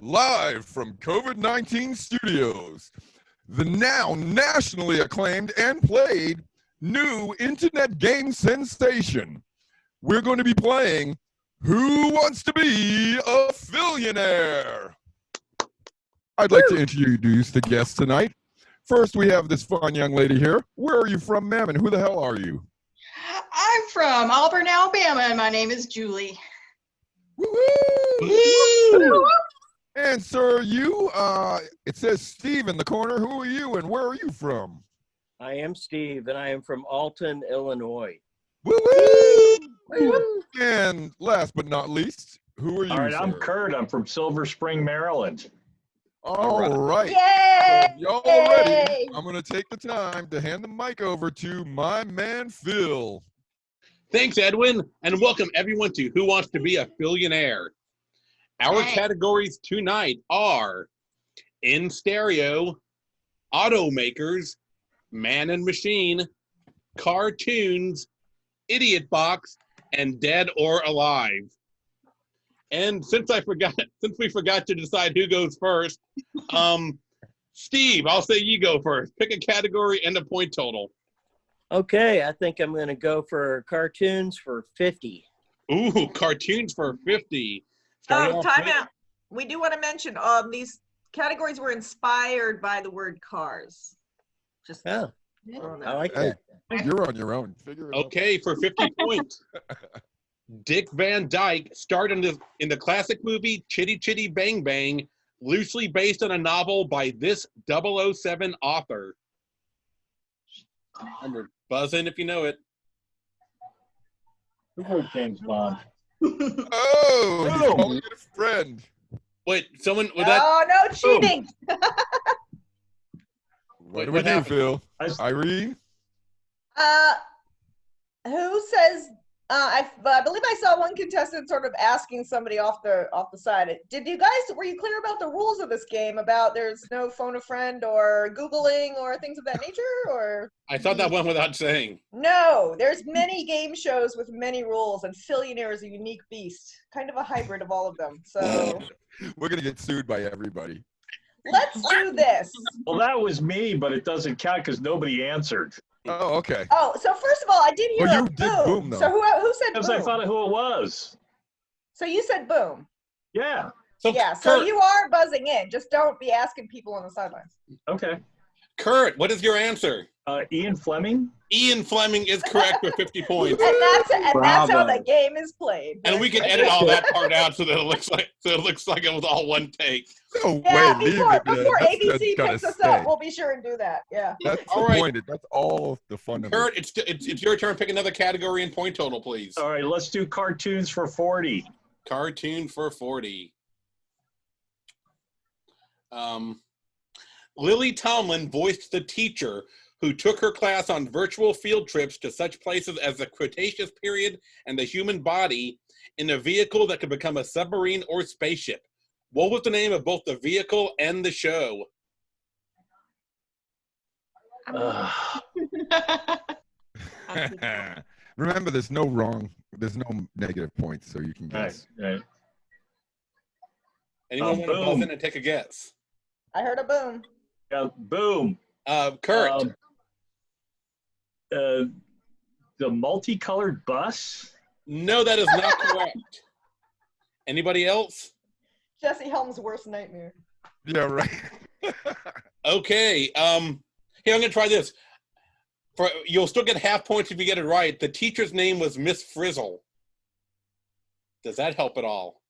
live from COVID-19 studios, the now nationally acclaimed and played new internet game sensation. We're going to be playing Who Wants to Be a Phillionaire? I'd like to introduce the guests tonight. First, we have this fine young lady here. Where are you from, ma'am, and who the hell are you? I'm from Auburn, Alabama, and my name is Julie. Woo-hoo! And sir, you, it says Steve in the corner. Who are you and where are you from? I am Steve, and I am from Alton, Illinois. Woo-hoo! And last but not least, who are you, All right, sir? I'm Kurt. I'm from Silver Spring, Maryland. All right. Yay! So y'all are ready. I'm going to take the time to hand the mic over to my man, Phil. Thanks, Edwin, and welcome everyone to Who Wants to Be a Phillionaire? Our categories tonight are In Stereo, Automakers, Man and Machine, Cartoons, Idiot Box, and Dead or Alive. And since we forgot to decide who goes first, Steve, I'll say you go first. Pick a category and a point total. Okay, I think I'm going to go for cartoons for 50. Ooh, cartoons for 50. Oh, time out. We do want to mention these categories were inspired by the word cars. Just I like that. You're on your own. Figure it out. Okay, for 50 points. Dick Van Dyke starred in the classic movie Chitty Chitty Bang Bang, loosely based on a novel by this 007 author. Buzz in if you know it. Who wrote James Bond? Oh, he's calling it a friend. Wait, someone with that? No cheating. What do we do, Phil? Irene? Who says? I believe I saw one contestant sort of asking somebody off the side. Were you clear about the rules of this game? About there's no phone a friend or Googling or things of that nature? Or I thought that went without saying. No, there's many game shows with many rules, and Phillionaire is a unique beast, kind of a hybrid of all of them. So we're gonna get sued by everybody. Let's do this. Well, that was me, but it doesn't count because nobody answered. Oh, okay. Oh, so first of all, I did hear you a did boom, though. So who said boom? Because I thought of who it was. So you said boom. Yeah. So you are buzzing in. Just don't be asking people on the sidelines. Okay. Kurt, what is your answer? Ian Fleming. Ian Fleming is correct for 50 points. And that's how the game is played. And we can edit all that part out so that it looks like it was all one take. No yeah, way, before ABC picks us up, we'll be sure and do that. Yeah. That's all the right. point. That's all the fun of Kurt, it. it's your turn. Pick another category and point total, please. All right, let's do cartoons for 40. Cartoon for 40. Lily Tomlin voiced the teacher who took her class on virtual field trips to such places as the Cretaceous period and the human body in a vehicle that could become a submarine or spaceship. What was the name of both the vehicle and the show? Remember, there's no negative points, so you can guess. Right. Anyone want to buzz in and take a guess? I heard a boom. Boom. Kurt. The multicolored bus? No, that is not correct. Anybody else? Jesse Helm's worst nightmare. Yeah, right. Okay. Here, I'm gonna try this. You'll still get half points if you get it right. The teacher's name was Miss Frizzle. Does that help at all?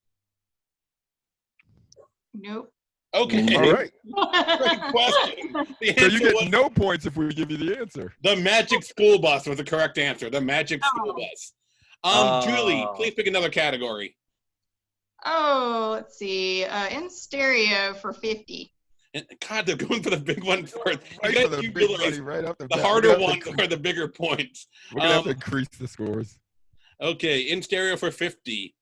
Nope. Okay. All right. Great question. So you get no points if we give you the answer. The Magic School Bus was the correct answer. The Magic School Bus. Julie, please pick another category. Oh, let's see. In stereo for 50. And God, they're going for the big one first. The harder ones are the bigger points. We're going to have to increase the scores. Okay, in stereo for 50.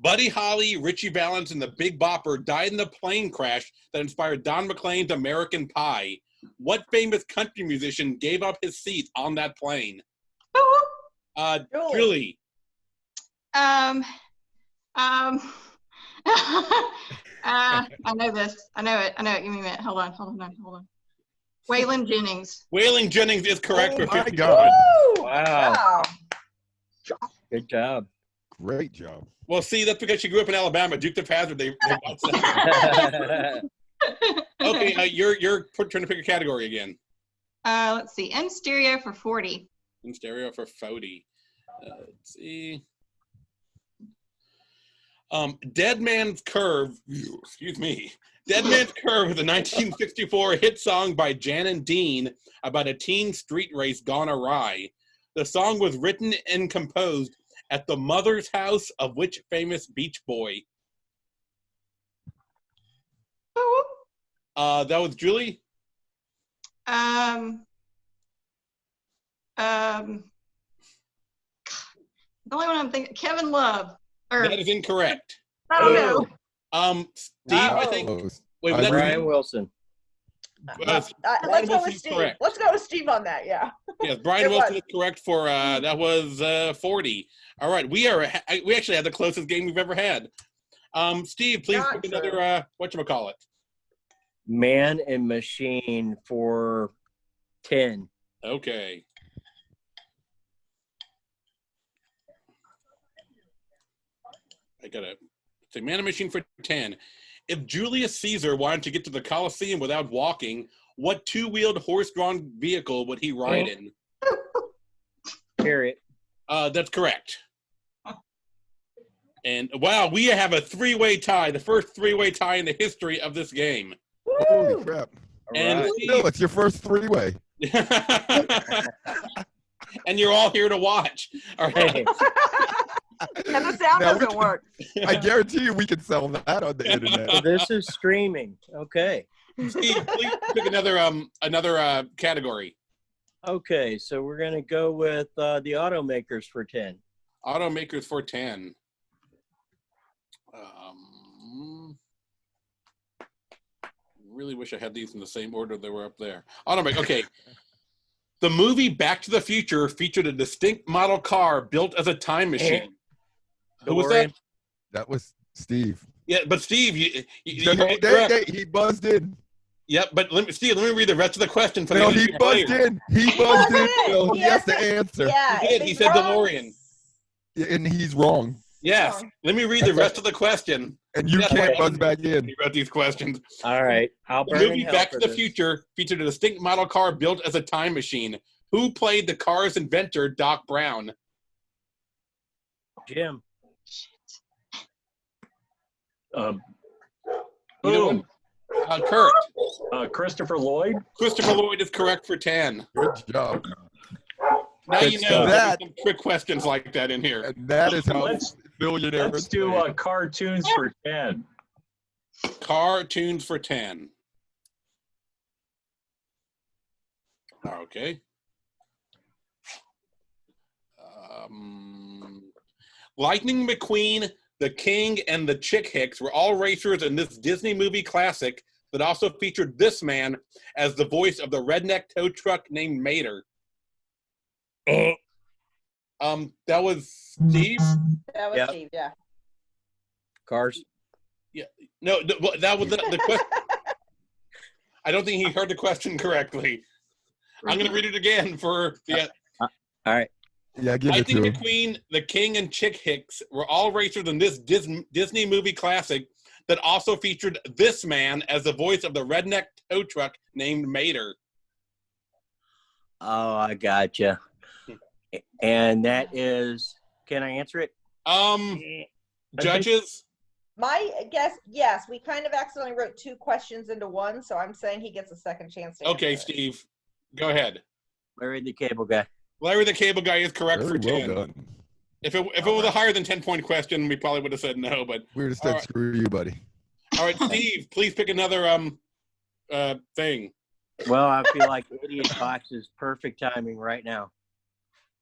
Buddy Holly, Richie Valens, and the Big Bopper died in the plane crash that inspired Don McLean's American Pie. What famous country musician gave up his seat on that plane? Julie. I know this. I know it. Give me a minute. Hold on. Waylon Jennings. Waylon Jennings is correct Oh for my 50 God. points. Wow. Good job. Great job. Well, see, that's because she grew up in Alabama. Duke of Hazzard, they Okay, you're trying to pick a category again. Let's see. In stereo for 40. In stereo for 40. Let's see. Dead Man's Curve, excuse me. Dead Man's Curve is a 1964 hit song by Jan and Dean about a teen street race gone awry. The song was written and composed at the mother's house of which famous Beach Boy? That was Julie? The only one I'm thinking, Kevin Love. That is incorrect. I don't know. Steve, I think. Wait, was that Brian Wilson. Let's go with Steve. Correct. Let's go with Steve on that. Yeah. Yes, Brian Wilson is correct for that was 40. All right, we actually had the closest game we've ever had. Steve, please Not pick true. another whatchamacallit. Man and Machine for 10. Okay. I gotta say Man and Machine for 10. If Julius Caesar wanted to get to the Colosseum without walking, what two-wheeled horse-drawn vehicle would he ride in? Period. That's correct. And wow, we have a three-way tie, the first three-way tie in the history of this game. Holy crap. And Right. Steve- No, it's your first three-way. And you're all here to watch. All right. Hey, And the sound Now we doesn't can- work. I guarantee you we can sell that on the internet. so this is streaming. Okay. Steve, please pick another category. Okay, so we're going to go with the automakers for 10. Automakers for 10. Really wish I had these in the same order they were up there. Automaker. Okay. The movie Back to the Future featured a distinct model car built as a time machine. Who was that? DeLorean. That was Steve. Yeah, but Steve, He buzzed in. Yep, but Steve, let me read the rest of the question for No, the he NBA buzzed player. in. He buzzed in. So he has to to answer. Yeah. He did. if He he's said wrong, DeLorean. Yeah, and he's wrong. Yes. Let me read the rest of the question. And you That's can't why buzz back in. He wrote these questions. All right. I'll The burn in movie hell Back for to the this. Future featured a distinct model car built as a time machine. Who played the car's inventor, Doc Brown? Jim. Either Boom. one? Kurt. Christopher Lloyd. Christopher Lloyd is correct for 10. Good job. Now Good you know stuff. there's some trick questions like that in here. And that is how Let's- billionaire. Let's do cartoons for 10. Cartoons for 10. Okay. Lightning McQueen, the King, and the Chick Hicks were all racers in this Disney movie classic that also featured this man as the voice of the redneck tow truck named Mater. Eh. That was Steve? That was Yep. Steve. Yeah. Cars. No, that was the question. I don't think he heard the question correctly. I'm going to read it again for the All right. Yeah, give it Lightning to him. McQueen, the King, and Chick Hicks were all racers in this Disney movie classic that also featured this man as the voice of the redneck tow truck named Mater. Oh, I gotcha. And that is, can I answer it? Judges? My guess, yes, we kind of accidentally wrote two questions into one, so I'm saying he gets a second chance to Okay, answer it. Steve, go ahead. Larry the Cable Guy. Larry the Cable Guy is correct Very for well 10. done. If it was a higher than 10-point question, we probably would have said no. But We just All said right. screw you, buddy. all right, Steve, please pick another thing. Well, I feel like Idiot Box is perfect timing right now.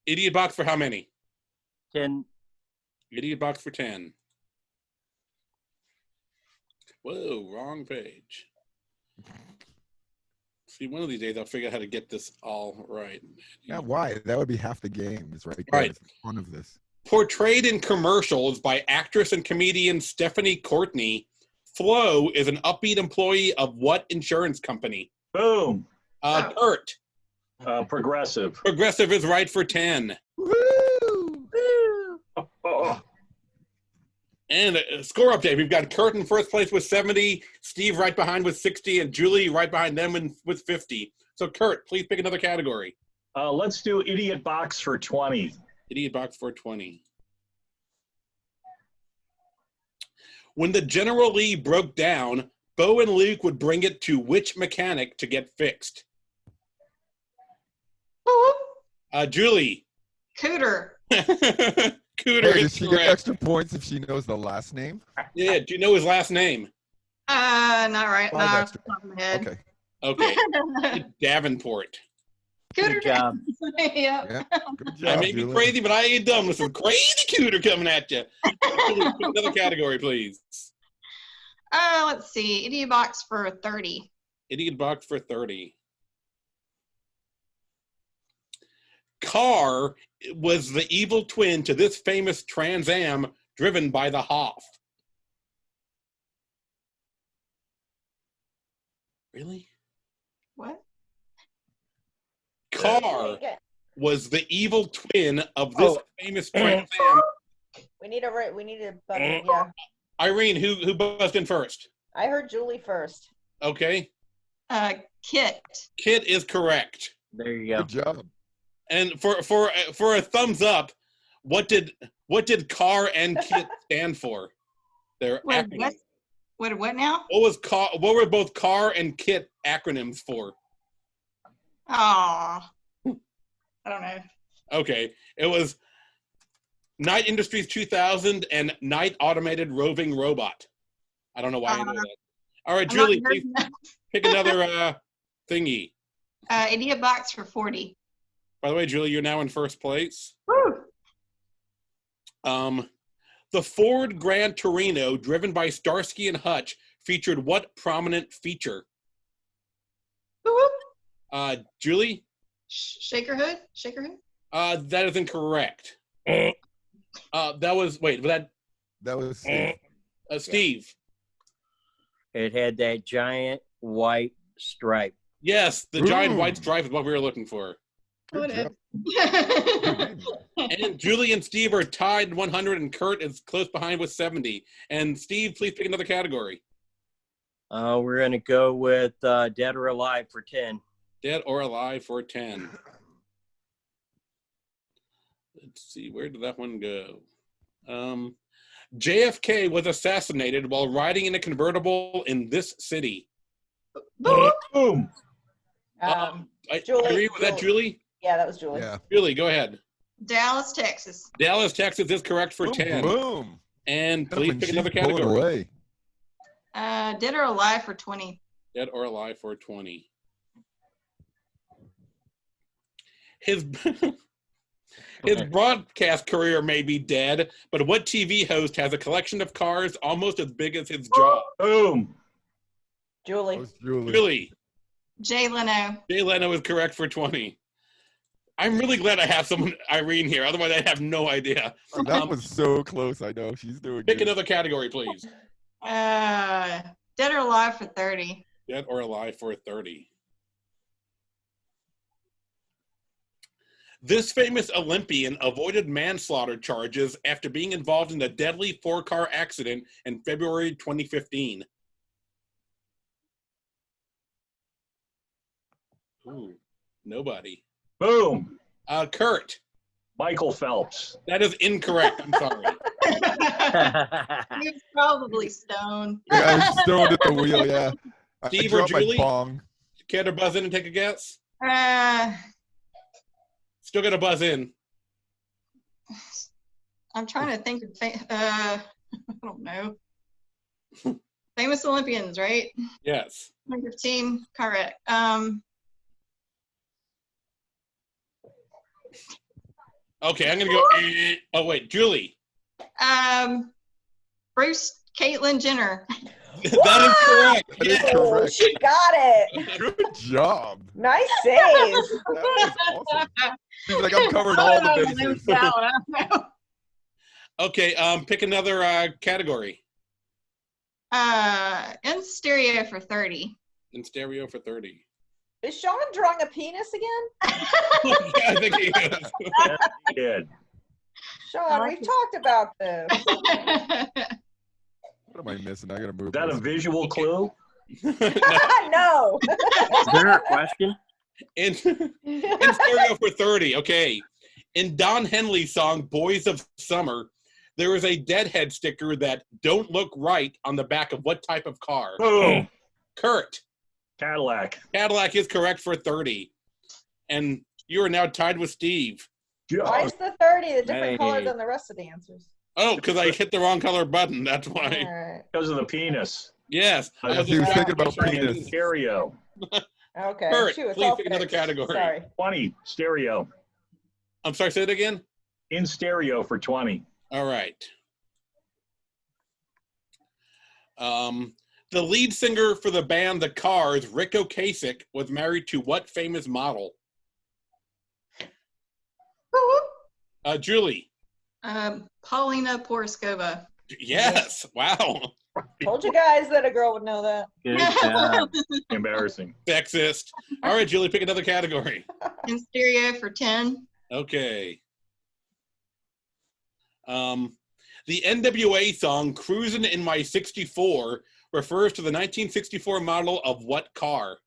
Idiot box for how many? 10. Idiot box for 10. Whoa, wrong page. See, one of these days I'll figure out how to get this all right. Yeah, why? That would be half the game. It's right there. Right. It's the fun of this. Portrayed in commercials by actress and comedian Stephanie Courtney, Flo is an upbeat employee of what insurance company? Boom. Kurt. Progressive. Progressive is right for 10. Woo! Oh, And a score update. We've got Kurt in first place with 70, Steve right behind with 60, and Julie right behind them with 50. So, Kurt, please pick another category. let's do idiot box for 20. Idiot box for 20. When the General Lee broke down, Bo and Luke would bring it to which mechanic to get fixed? Julie. Cooter. Cooter Hey, is does she get correct. extra points if she knows the last name? Yeah, do you know his last name? Not right. No, 5 off extra. the top of my head. Okay. Okay. It's Davenport. Cooter. Good job. Yeah. Yeah. Good I job, may be Julie. crazy, but I ain't dumb. This is crazy Cooter coming at you. Pick another category, please. Let's see. Idiot box for 30. Idiot box for 30. Carr was the evil twin to this famous Trans Am driven by the Hoff. Really? What? Carr was the evil twin of this famous Trans Am. We need a button. Yeah, Irene, who buzzed in first? I heard Julie first. Okay. Kit. Kit is correct. There you go. Good job. And for a thumbs up, what did Carr and Kit stand for? Their What? acronyms. What now? What were both Carr and Kit acronyms for? Aw. I don't know. Okay. It was Night Industries 2000 and Night Automated Roving Robot. I don't know why I know that. All right, I'm not Julie, please nervous. pick another thingy. Idiot box for 40. By the way, Julie, you're now in first place. Woo! The Ford Grand Torino, driven by Starsky and Hutch, featured what prominent feature? Woo-woo. Julie? Shaker hood? Shaker hood? That is incorrect. That was Steve. Steve. It had that giant white stripe. Yes, the giant Ooh. white stripe is what we were looking for. Good Whatever. job. And Julie and Steve are tied 100, and Kurt is close behind with 70. And Steve, please pick another category. We're going to go with Dead or Alive for 10. Dead or alive for 10. Let's see, where did that one go? JFK was assassinated while riding in a convertible in this city. boom. Julie, Irene, was that Julie? Yeah, that was Julie. Yeah. Julie, go ahead. Dallas, Texas. Dallas, Texas is correct for 10. Boom. And please When pick she's another pulling category. away. Dead or alive for 20. Dead or alive for 20. His broadcast career may be dead, but what TV host has a collection of cars almost as big as his jaw? Boom. That Julie. was Julie. Julie. Jay Leno. Jay Leno is correct for 20. I'm really glad I have someone, Irene, here. Otherwise, I'd have no idea. That was so close. I know. She's doing Pick good. another category, please. Dead or alive for 30. Dead or alive for 30. This famous Olympian avoided manslaughter charges after being involved in a deadly 4-car accident in February 2015. Ooh, nobody. Boom. Kurt, Michael Phelps. that is incorrect. I'm sorry. He was probably stoned. Yeah, I was stoned at the wheel. Yeah. I Steve or dropped my Julie? bong. Care to buzz in and take a guess? I'm Still got to buzz in. trying to think of, I don't know. Famous Olympians, right? Yes. 2015, correct. Okay, I'm going to go. Oh, wait, Julie. Bruce Caitlyn Jenner. That is correct. That is Yes. correct. She got it. Good job. Nice save. That was awesome. She's like, I'm covering all the bases. I don't know. Okay, pick another category. stereo for 30. In stereo for 30. Is Sean drawing a penis again? Yeah, I think he is. Good. Sean, we've talked about this. What am I missing? I gotta move. Is that a this. visual clue? No. Is there a question? In stereo for 30. Okay. In Don Henley's song "Boys of Summer," there is a deadhead sticker that "Don't look right" on the back of what type of car? Boom. Kurt. Cadillac. Cadillac is correct for 30. And you are now tied with Steve. Why is the 30 a different Hey. color than the rest of the answers? Oh, because I hit the wrong color button. That's All why. right. Because of the penis. Yes. I He was thinking about penis. Stereo. Okay. Kurt, Shoot, it's please all pick another fixed. category. Sorry. 20. Stereo. I'm sorry, say it again? In stereo for 20. All right. The lead singer for the band The Cars, Rick Ocasek, was married to what famous model? Julie. Paulina Poroskova. Yes. Wow. Told you guys that a girl would know that. Good job. Embarrassing. Sexist. All right, Julie, pick another category. In stereo for 10. Okay. The NWA song "Cruisin' in My 64" refers to the 1964 model of what car?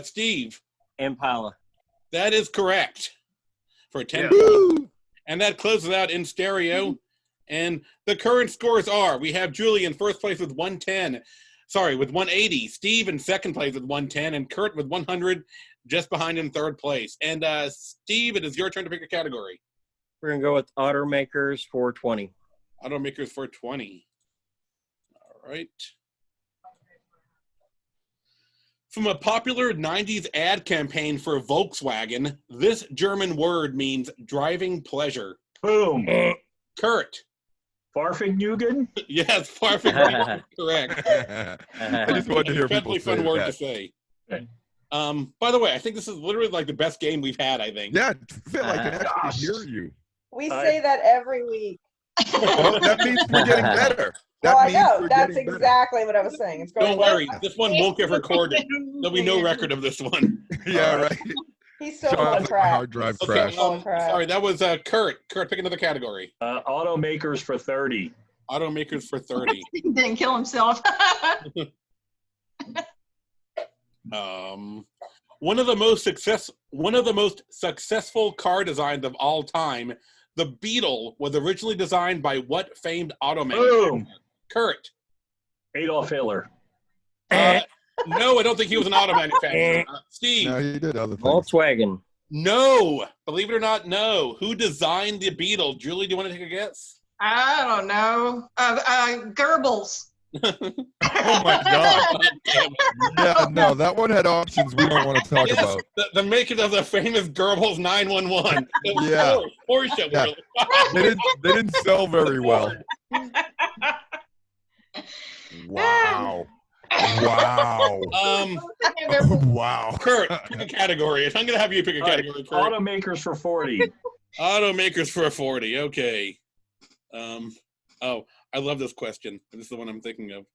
Steve. Impala. That is correct. For 10 Yeah. points. And that closes out in stereo. And the current scores are, we have Julie in first place with 110. Sorry, with 180. Steve in second place with 110. And Kurt with 100, just behind in third place. And Steve, it is your turn to pick a category. We're going to go with automakers for 20. Automakers for 20. All right. From a popular 90s ad campaign for Volkswagen, this German word means driving pleasure. Boom. Kurt. Farfignugan? Yes, perfect. Correct. I just wanted to hear people Incredibly say fun word to that. say. Okay. By the way, I think this is literally like the best game we've had, I think. Yeah, Phil, I can actually Gosh. hear you. We say that every week. Well, that means we're getting better. That Oh, I means know. we're That's getting better. exactly what I was saying. It's going Don't well. worry, this one won't get recorded. There'll be no record of this one. Yeah, right. He's so full Sean's of like, my crap. hard drive Okay, crashed. Holy crap. sorry, that was Kurt. Kurt, pick another category. Automakers for 30. Automakers for 30. He didn't kill himself. One of the most successful car designs of all time, the Beetle, was originally designed by what famed automaker? Boom. Kurt. Adolf Hitler. No, I don't think he was an auto manufacturer. Steve. No, he did other things. Volkswagen. No. Believe it or not, no. Who designed the Beetle? Julie, do you want to take a guess? I don't know. Goebbels. Oh my God. Yeah, no, that one had options we don't want to talk Yes, about. the makers of the famous Goebbels 911. Yeah. Porsche. Yeah. They didn't sell very well. Wow. Wow. Wow. Kurt, pick a category. I'm going to have you pick a All right, category, Kurt. Automakers for 40. Automakers for 40. Okay. Oh, I love this question. This is the one I'm thinking of.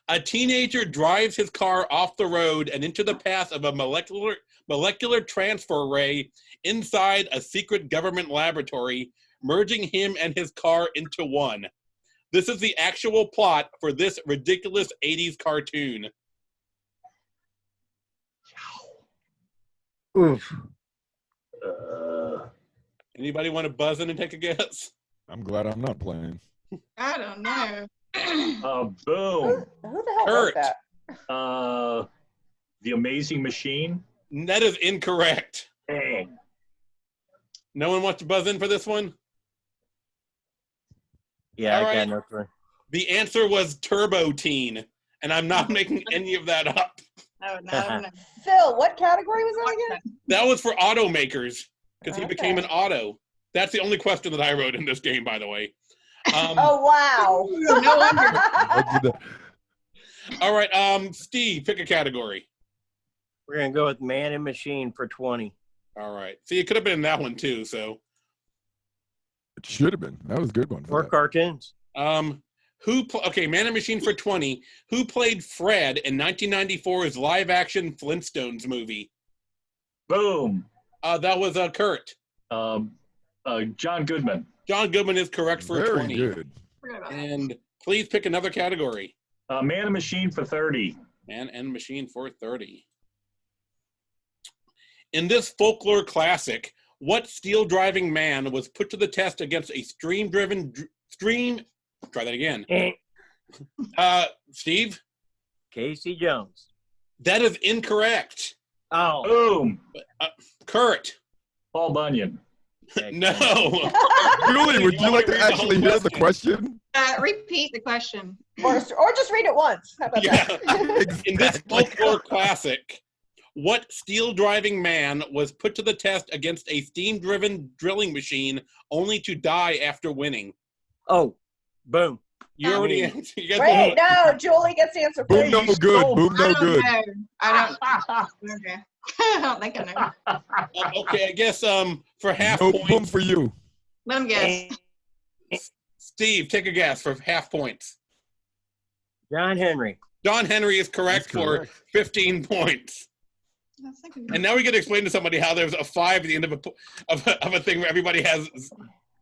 A teenager drives his car off the road and into the path of a molecular transfer array inside a secret government laboratory, merging him and his car into one. This is the actual plot for this ridiculous 80s cartoon. Oof. Anybody want to buzz in and take a guess? I'm glad I'm not playing. I don't know. Boom. Who the hell Kurt. wrote that? The Amazing Machine. That is incorrect. Dang. No one wants to buzz in for this one? Yeah, All I right. got no clue. The answer was Turbo Teen, and I'm not making any of that up. Oh, no, no. Phil, what category was that again? That was for automakers, because he Okay. became an auto. That's the only question that I wrote in this game, by the way. Oh, wow. No wonder. I did that. All right, Steve, pick a category. We're going to go with man and machine for 20. All right. See, it could have been that one, too, so. It should have been. That was a good one. For Or that. cartoons. Okay, Man and Machine for 20. Who played Fred in 1994's live-action Flintstones movie? Boom. That was Kurt. John Goodman. John Goodman is correct for Very 20. good. And please pick another category. Man and Machine for 30. Man and Machine for 30. In this folklore classic, what steel-driving man was put to the test against a try that again. Steve? Casey Jones. That is incorrect. Oh. Boom. Kurt? Paul Bunyan. No. Julie, would you like to Read the actually whole hear the question? Repeat the question. Or just read it once. How about Yeah. that? In this folklore classic, what steel-driving man was put to the test against a steam-driven drilling machine only to die after winning? Oh. Boom. You already answered. You guys Wait, no, Julie gets the answer Boom, first. no good. Boom, no I don't good. know. I don't. Okay. I don't think I know. Okay, I guess for half No boom points, for you. Let him guess. Steve, take a guess for half points. John Henry. John Henry is correct That's for correct. 15 points. I was thinking- And now we get to explain to somebody how there's a 5 at the end of a thing where everybody has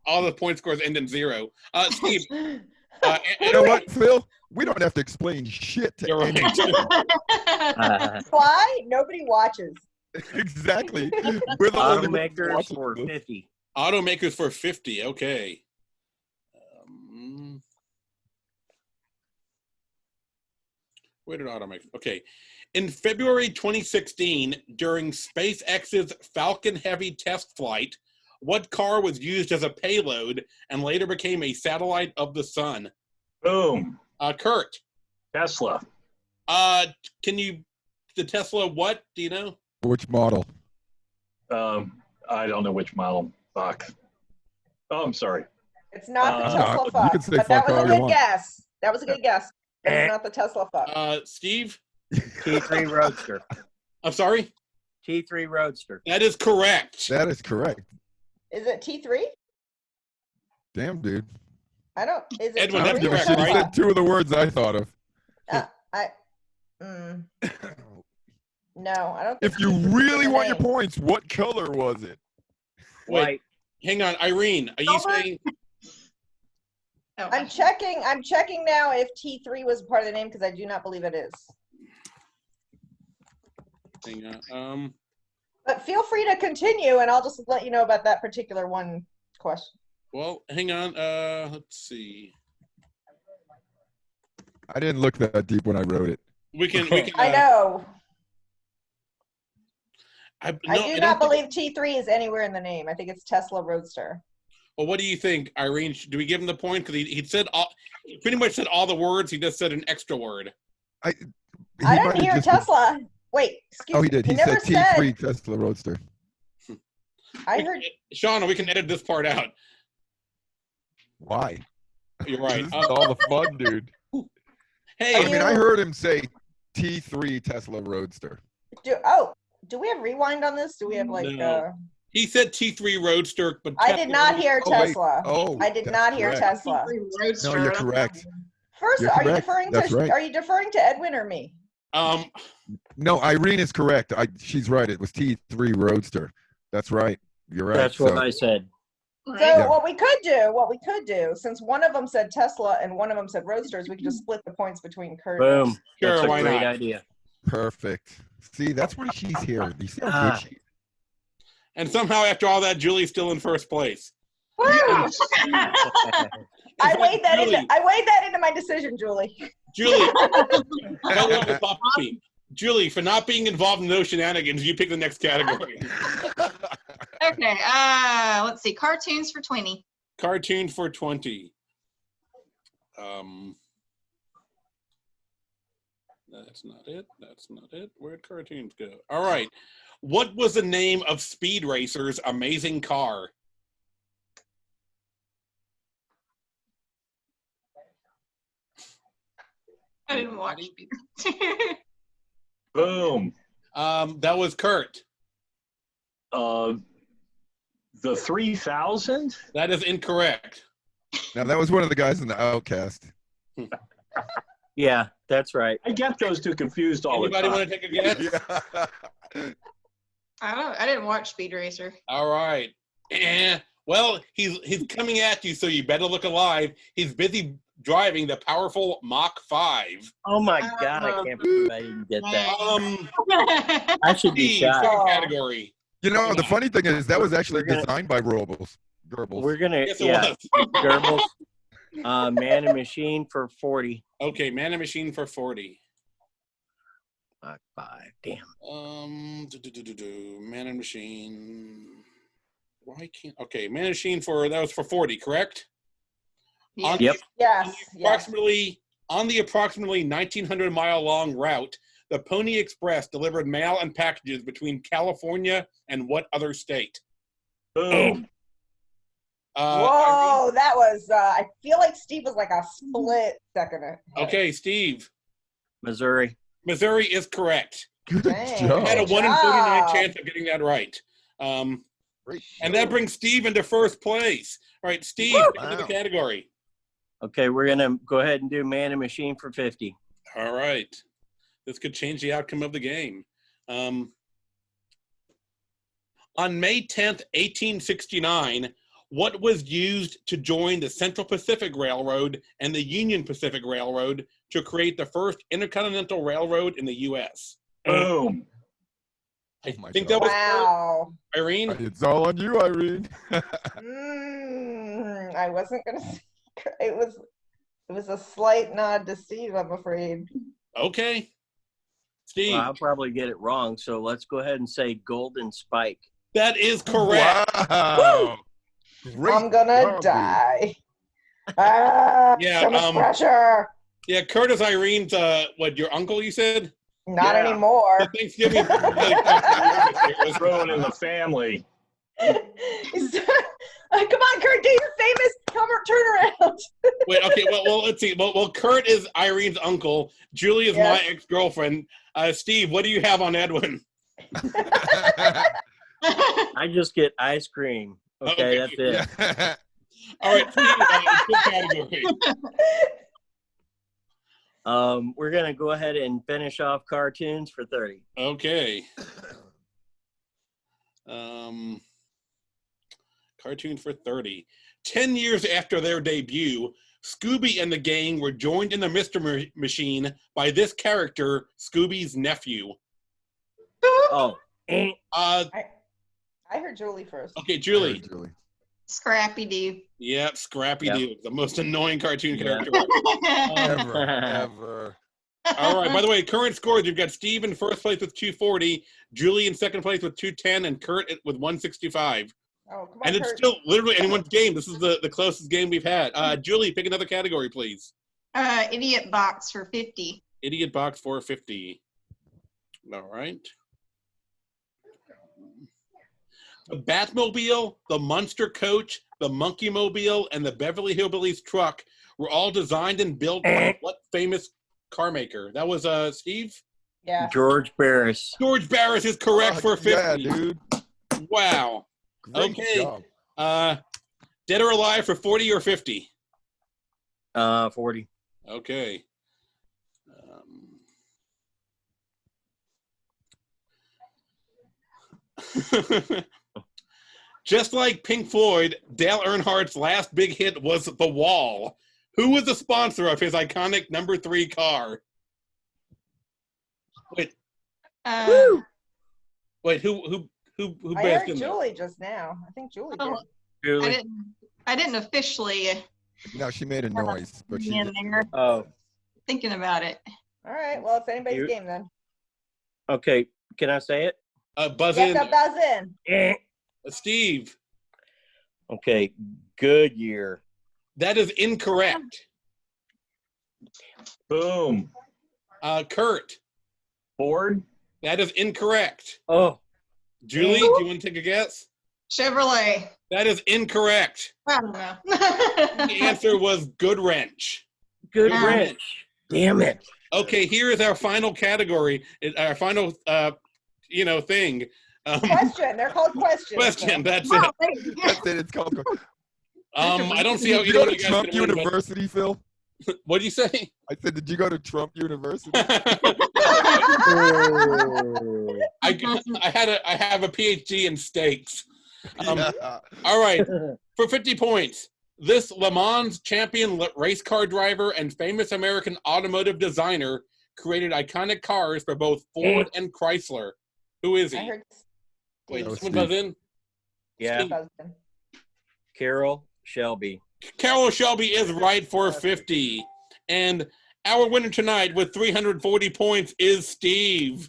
all the point scores end in 0. Steve, You know what, Phil? We don't have to explain shit to you're right. anyone. Why? Nobody watches. Exactly. We're the only ones Automakers watching for this. 50. Automakers for 50. Okay. Where did automakers? Okay. In February 2016, during SpaceX's Falcon Heavy test flight, what car was used as a payload and later became a satellite of the sun? Boom. Kurt, Tesla. the Tesla what? Do you know? Which model? I don't know which model. Fuck. Oh, I'm sorry. It's not the Uh, Tesla you fuck. can say But that fuck was a all you good want. guess. That was a good guess. But it's not the Tesla fuck. Steve? T3 Roadster. I'm sorry? T3 Roadster. That is correct. That is correct. Is it T3? Damn, dude. I don't. Is it Edwin, I that's don't give a T3 or correct, shit. He right? said 2 of the words I thought of. No, I don't think If you T3 is really the want your name. points, what color was it? Wait, White. hang on. Irene, are you Silver? saying? Oh, I'm checking now if T3 was part of the name because I do not believe it is. Hang on. But feel free to continue and I'll just let you know about that particular one question. Well, hang on. Let's see. I didn't look that deep when I wrote it. We can. I know. I I don't do not think- believe T3 is anywhere in the name. I think it's Tesla Roadster. Well, what do you think, Irene? Do we give him the point? Because he said he pretty much said all the words. He just said an extra word. I He might didn't have hear just- Tesla. Wait, excuse me. Oh, he did. He never said T3 Tesla Roadster. I heard. Sean, we can edit this part out. Why? You're right. This is all the fun, dude. Hey, I mean, I heard him say T3 Tesla Roadster. Do we have rewind on this? Do we have like? No. He said T3 Roadster, but I did not hear Oh, wait. Tesla. Oh, I did that's not hear correct. Tesla. No, you're correct. First, You're are you correct. deferring That's to? right. Are you deferring to Edwin or me? No, Irene is correct. She's right. It was T3 Roadster. That's right. You're right. That's what So- I said. So Yeah. what we could do, since one of them said Tesla and one of them said Roadsters, we could just split the points between Kurt. Boom. Sure, That's a why great not? idea. Perfect. See, that's why she's here. You see how Ah. good she is? and somehow after all that, Julie's still in first place. Woo! I weighed that Julie. into. I weighed that into my decision, Julie. Julie, no one will stop me. Julie, for not being involved in those shenanigans, you pick the next category. Okay. Let's see. Cartoons for 20. Cartoon for 20. That's not it. That's not it. Where'd cartoons go? All right. What was the name of Speed Racer's amazing car? I didn't watch either. Boom. That was Kurt. The 3000? That is incorrect. Now that was one of the guys in the Outcast. Yeah, that's right. I get those two confused all Anybody the time. want to take a guess? Yeah. I didn't watch Speed Racer. All right. Well, he's coming at you, so you better look alive. He's busy driving the powerful Mach 5. Oh my God, I can't believe I didn't get that. I should be Steve, shot. second category. You know, the funny thing is that was actually We're gonna- designed by Goebbels. We're gonna, Yes, it yeah, was. Goebbels, Man and Machine for 40. Okay, Man and Machine for 40. Mach 5, damn. Man and Machine. Why can't? Okay, Man and Machine that was for 40, correct? Yeah. Yep. Yes. Yes. On the approximately 1,900-mile-long route, the Pony Express delivered mail and packages between California and what other state? Boom. Whoa, that was. I feel like Steve was like a split second. ahead. Okay, Steve. Missouri. Missouri is correct. Good Dang. job. I had a 1 in job. 49 chance of getting that right. Great And that show. brings Steve into first place. All right, Steve, pick another Wow. category. Okay, we're gonna go ahead and do Man and Machine for 50. All right. This could change the outcome of the game. On May 10th, 1869, what was used to join the Central Pacific Railroad and the Union Pacific Railroad to create the first intercontinental railroad in the U.S.? Boom. I Oh my think God. that was Wow. Irene. It's all on you, Irene. I wasn't gonna say it was a slight nod to Steve, I'm afraid. Okay. Steve, Well, I'll probably get it wrong, so let's go ahead and say Golden Spike. that is correct. Wow. Great I'm gonna job, dude. die. Ah, Yeah, so much pressure. Yeah, Curtis Irene's, your uncle, you said? Not Yeah. anymore. The Thanksgiving. Was thrown in the family. Come on, Kurt, get your famous turnaround. Wait, okay, well, let's see. Well, Kurt is Irene's uncle. Julie is Yes. my ex-girlfriend. Steve, what do you have on Edwin? I just get ice cream. Okay, Okay. that's it. Yeah. All right, Steve, good category. We're gonna go ahead and finish off cartoons for 30. Okay. Cartoon for 30. 10 years after their debut, Scooby and the gang were joined in the Mystery Machine by this character, Scooby's nephew. Oh, Uh, I heard Julie first. okay, Julie. Julie. Scrappy Doo. Yep, Scrappy Yep. Doo, the most annoying cartoon Yeah. character. Ever, ever. All right, by the way, current scores, you've got Steve in first place with 240, Julie in second place with 210, and Kurt with 165. Oh, come on, And it's Kurt. still literally anyone's game. This is the closest game we've had. Julie, pick another category, please. Idiot Box for 50. Idiot Box 450. All right. The Batmobile, the Monster Coach, the Monkey Mobile, and the Beverly Hillbillies truck were all designed and built by what famous car maker? That was Steve? Yeah. George Barris. George Barris is correct for 50. Yeah, dude. Wow. Great Okay. job. Dead or Alive for 40 or 50? 40. Okay. Just like Pink Floyd, Dale Earnhardt's last big hit was The Wall. Who was the sponsor of his iconic number 3 car? Wait, Woo! who I based heard in that? Julie just now. I think Julie did. Oh, Julie. I didn't officially No, she made a noise, but be she in there Oh, thinking about it. All right. Well, it's anybody's You- game then. okay. Can I say it? Buzz You in. have to buzz in. Steve, Okay. Goodyear. that is incorrect. Boom. Kurt, Ford. that is incorrect. Oh, Julie, do you want to take a guess? Chevrolet. That is incorrect. I don't know. The answer was Good Wrench. good Yeah. wrench. Damn it. Okay, here is our final category, our final, thing. Question. They're called questions. Question. That's Oh, it. thank you. That's it. It's called. I don't see how Did you either go one to of you guys Trump can win. University, Phil? What do you say? I said, did you go to Trump University? I have a PhD in steaks. Yeah. All right, for 50 points, this Le Mans champion race car driver and famous American automotive designer created iconic cars for both Ford and Chrysler. Who is I he? heard Wait, That was someone buzz Steve. in? Yeah, husband. Carol Shelby. Carol Shelby is right for 50. And our winner tonight with 340 points is Steve.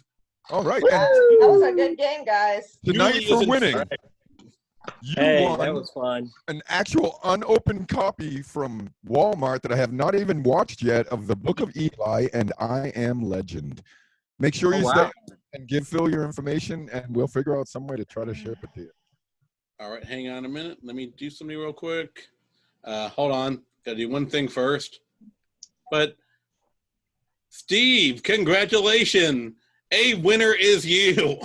All right. Woo! And That was a good game, guys. tonight Julie for isn't- winning, All right. you Hey, won that was fun. an actual unopened copy from Walmart that I have not even watched yet of the Book of Eli and I Am Legend. Make sure Oh, you wow. stay and give Phil your information, and we'll figure out some way to try to ship it to you. All right, hang on a minute. Let me do something real quick. Hold on. Gotta do one thing first. But Steve, congratulations. A winner is you.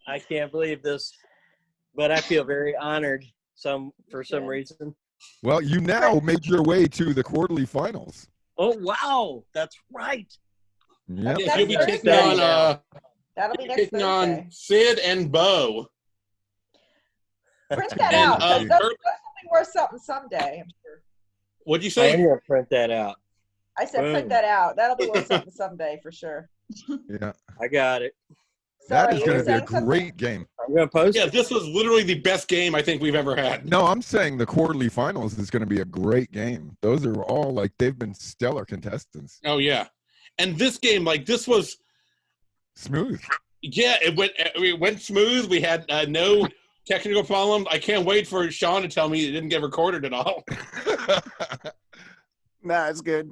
I can't believe this, but I feel very honored for some reason. Well, you now made your way to the quarterly finals. Oh, wow. That's right. Yep. Yes, you'll be Next taking Thursday. on That'll be next taking on Thursday. Sid and Bo. Print that And, out. 'cause Kurt- that's something worth something someday, I'm sure. What'd you I say? am going to print that out. I said print Boom. that out. That'll be worth something someday for sure. Yeah. I got it. That Sorry, is you going were to be a saying something? great game. I'm going to post Yeah, it. this was literally the best game I think we've ever had. No, I'm saying the quarterly finals is going to be a great game. Those are all like they've been stellar contestants. Oh yeah, and this game, like this was, Smooth. yeah, it went smooth. We had no technical problems. I can't wait for Sean to tell me it didn't get recorded at all. Nah, it's good.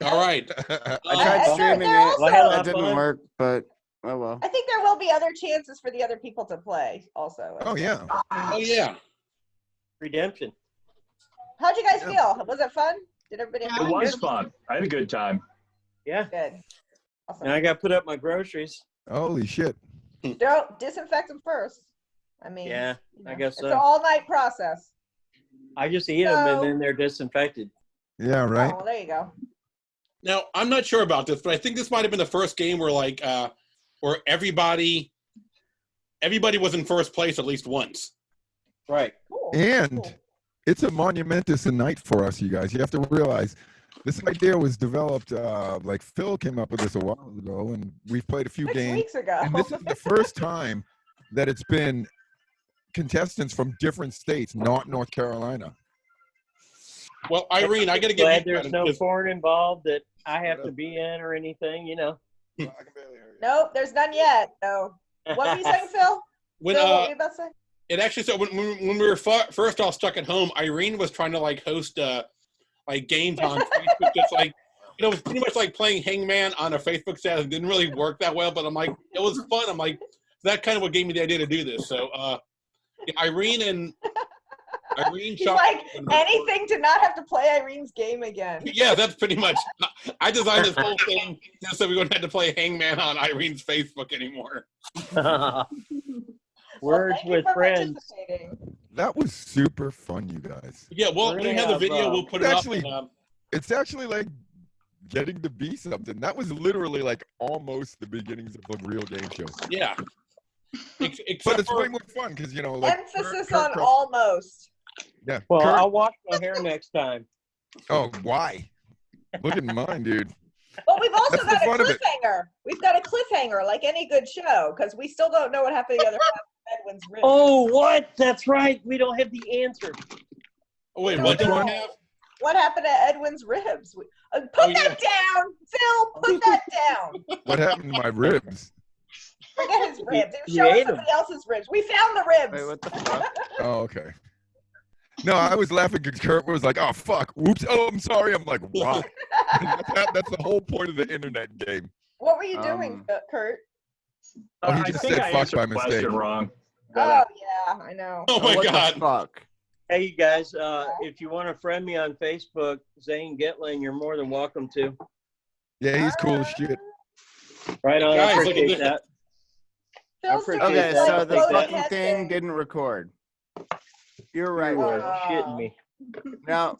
All right. I I tried heard streaming there it. also- That didn't work, but oh well. I think there will be other chances for the other people to play also. Oh yeah. Oh yeah. Redemption. How'd you guys feel? Was it fun? Did everybody have It fun? was fun. I had a good time. Yeah. Good. Awesome. Now I got to put up my groceries. Holy shit. Don't disinfect them first. I mean, Yeah, you know, I guess it's so. an all-night process. I just eat them So- and then they're disinfected. Yeah, right. Oh, well, there you go. Now I'm not sure about this, but I think this might have been the first game where where everybody was in first place at least once. Right. Cool. And Cool. it's a monumentous night for us, you guys. You have to realize this idea was developed, like Phil came up with this a while ago, and we've played a few 6 games. weeks ago. And this is the first time that it's been contestants from different states, not North Carolina. Well, Irene, I got to give Glad you there's credit no 'cause- porn involved that I have to be in or anything, you know. I can barely hear you. Nope, there's none yet. No. What were you saying, Phil? when Phil, what were you about to say? it actually so when we were first all stuck at home, Irene was trying to like host like games on Facebook, just like it was pretty much like playing Hangman on a Facebook status. It didn't really work that well, but I'm like it was fun. I'm like that kind of what gave me the idea to do this. So yeah, Irene He's shot like, anything to not have to play Irene's game again. Yeah, that's pretty much. I designed this whole thing just so we wouldn't have to play Hangman on Irene's Facebook anymore. Words thank you with for friends. participating. That was super fun, you guys. Yeah, well, We're when we gonna have the have, video, we'll put it actually- up. And, It's actually like getting to be something. That was literally like almost the beginnings of a real game show. yeah. But Except it's for, way more fun because, you know, like. Emphasis Kurt on Cross- almost. Yeah. Well, Kurt- I'll wash my hair next time. oh, why? Look at mine, dude. But we've also That's the got a fun of it. cliffhanger. We've got a cliffhanger, like any good show, because we still don't know what happened to the other half of Edwin's rib. Oh, what? That's right. We don't have the answer. oh, wait, No, what do no. we have? What happened to Edwin's ribs? Put Oh, that down, Phil. Put that down. What happened to my ribs? Forget his ribs. He was You showing ate 'em. somebody else's ribs. We found the ribs. Wait, what the fuck? Oh, okay. No, I was laughing because Kurt was like, oh, fuck. Whoops. Oh, I'm sorry. I'm like, why? That's the whole point of the internet game. What were you doing, Kurt? Oh, he I just think said I fuck answered by the question mistake. wrong. Oh, yeah, I know. Oh, my what God. the fuck? Hey, you guys, if you want to friend me on Facebook, Zane Getling, you're more than welcome to. Yeah, he's cool as shit. Right on. Guys, I look at appreciate this. that. Phil's appreciate doing Okay, that. so like the photo fucking thing testing. didn't record. You're right. You are Will. shitting me. Now,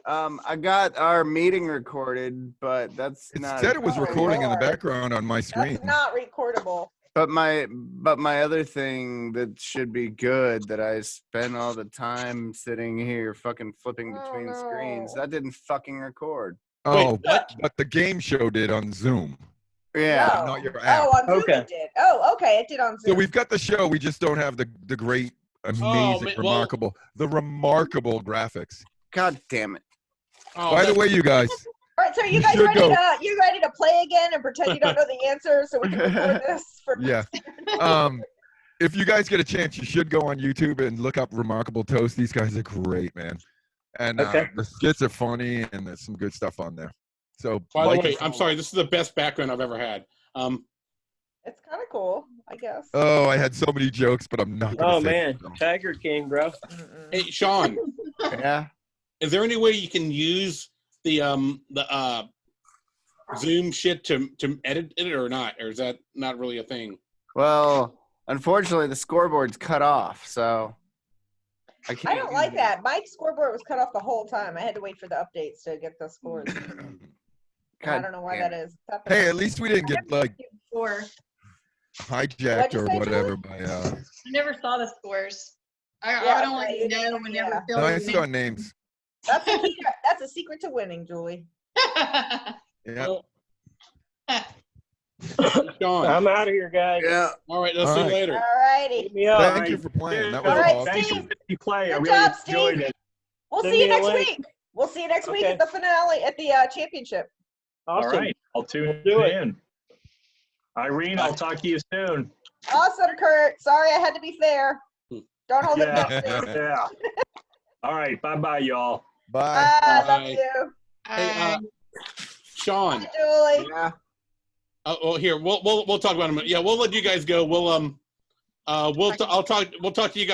I got our meeting recorded, but that's It not. said it was Oh, recording in the Lord. background on my screen. That's not recordable. But my other thing that should be good that I spend all the time sitting here fucking flipping Oh, between screens, no. that didn't fucking record. Oh, what? but the game show did on Zoom, Yeah. No. not your app. Oh, on Zoom Okay. it did. Oh, okay, it did on So Zoom. we've got the show. We just don't have the great, amazing, man, well- remarkable graphics. God damn it. Oh, By the way, you guys, All right, so you you guys should ready go. you ready to play again and pretend you don't know the answer so we can record this for Yeah. If you guys get a chance, you should go on YouTube and look up Remarkable Toast. These guys are great, man. And Okay. the skits are funny, and there's some good stuff on there. So, By the like way, and I'm follow. sorry. This is the best background I've ever had. It's kind of cool, I guess. Oh, I had so many jokes, but I'm not going to Oh say man, them. Tiger King, bro. Mm-mm. Hey, Sean, Yeah. is there any way you can use the Zoom shit to edit it or not? Or is that not really a thing? Well, unfortunately, the scoreboard's cut off, so I can't. I don't like that. My scoreboard was cut off the whole time. I had to wait for the updates to get the scores. I don't know why that is. Hey, at least we didn't get like Score. hijacked What'd you or say, whatever by I never saw the scores. I Yeah, don't okay, like know whenever yeah. Phil No, I is saw names. That's a key, that's a secret to winning, Julie. Yeah. Sean. I'm out of here, guys. Yeah. All right, let's All see you right. later. Alrighty. Hit me up. Thank you for playing. That was All right, awesome. Thanks Steve. for the play. I Good really job, enjoyed Steve. it. We'll Send see you me a next link. week. We'll see you next week Okay. at the finale at the championship. Awesome. All right, I'll tune Do it. in. Irene, I'll talk to you soon. Awesome, Kurt. Sorry I had to be fair. Don't hold it Yeah, against me. yeah. All right, bye-bye, y'all. Bye. Bye. Love Bye. you. Hey, Sean. Julie. Yeah. Well, here we'll talk about it in a minute. Yeah, we'll let you guys go. We'll talk to you guys